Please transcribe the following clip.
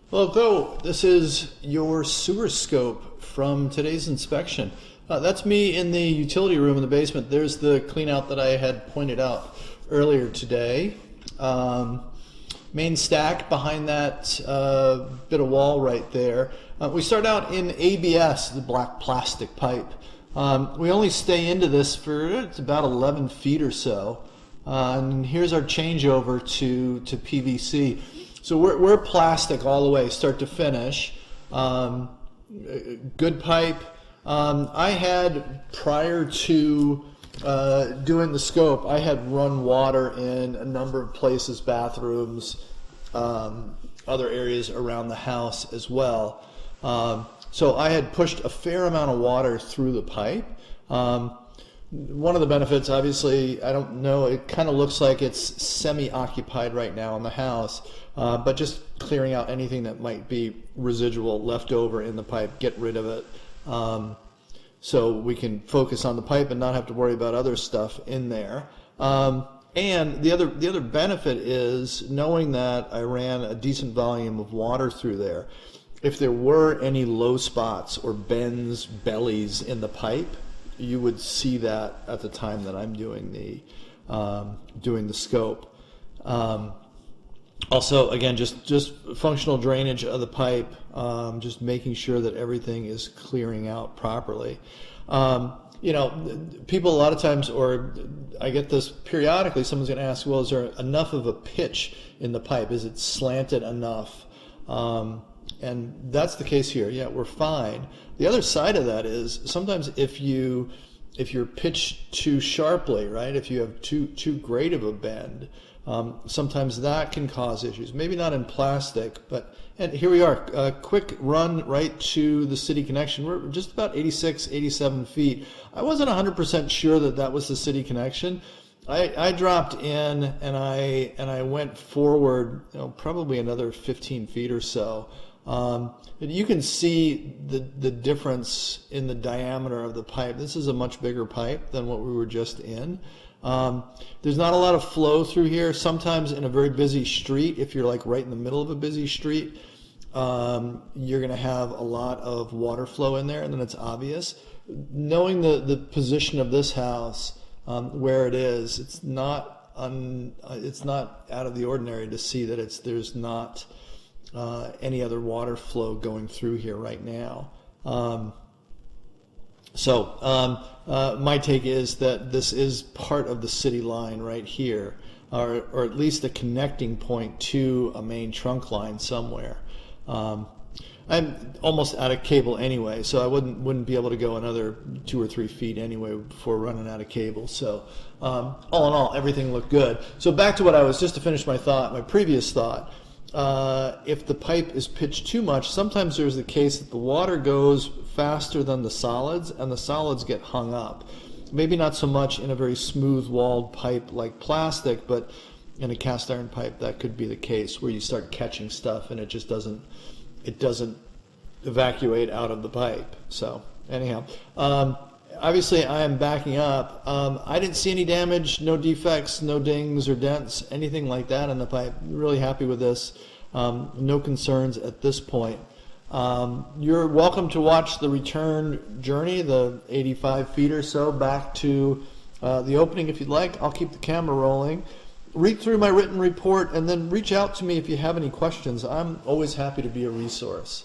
Hello, this is your sewer scope from today's inspection. That's me in the utility room in the basement. There's the clean out that I had pointed out earlier today. Main stack behind that bit of wall right there. We start out in ABS, the black plastic pipe. We only stay into this for it's about 11 feet or so. And here's our changeover to PVC. So we're plastic all the way, start to finish. Good pipe. I had, prior to doing the scope, I had run water in a number of places, bathrooms, other areas around the house as well. So I had pushed a fair amount of water through the pipe. One of the benefits, obviously, I don't know, it kind of looks like it's semi-occupied right now in the house, but just clearing out anything that might be residual left over in the pipe, get rid of it, so we can focus on the pipe and not have to worry about other stuff in there. And the other benefit is knowing that I ran a decent volume of water through there. If there were any low spots or bends, bellies in the pipe, you would see that at the time that I'm doing the scope. Also, again, just functional drainage of the pipe, just making sure that everything is clearing out properly. You know, people a lot of times, or I get this periodically, someone's going to ask, well, is there enough of a pitch in the pipe? Is it slanted enough? And that's the case here. Yeah, we're fine. The other side of that is sometimes if you're pitched too sharply, right? If you have too great of a bend, sometimes that can cause issues. Maybe not in plastic, and here we are, a quick run right to the city connection. We're just about 86, 87 feet. I wasn't 100% sure that was the city connection. I dropped in and I went forward, probably another 15 feet or so. You can see the difference in the diameter of the pipe. This is a much bigger pipe than what we were just in. There's not a lot of flow through here. Sometimes in a very busy street, if you're like right in the middle of a busy street, you're going to have a lot of water flow in there, and then it's obvious. Knowing the position of this house, where it is, it's not out of the ordinary to see that there's not any other water flow going through here right now. My take is that this is part of the city line right here, or at least a connecting point to a main trunk line somewhere. I'm almost out of cable anyway, so I wouldn't be able to go another 2 or 3 feet anyway before running out of cable. So all in all, everything looked good. So back to what I was, just to finish my previous thought. If the pipe is pitched too much, sometimes there's the case that the water goes faster than the solids, and the solids get hung up. Maybe not so much in a very smooth walled pipe like plastic, but in a cast iron pipe that could be the case, where you start catching stuff and it just doesn't evacuate out of the pipe. So anyhow, obviously I am backing up. I didn't see any damage, no defects, no dings or dents, anything like that in the pipe. Really happy with this. No concerns at this point. You're welcome to watch the return journey, the 85 feet or so back to the opening if you'd like. I'll keep the camera rolling. Read through my written report and then reach out to me if you have any questions. I'm always happy to be a resource.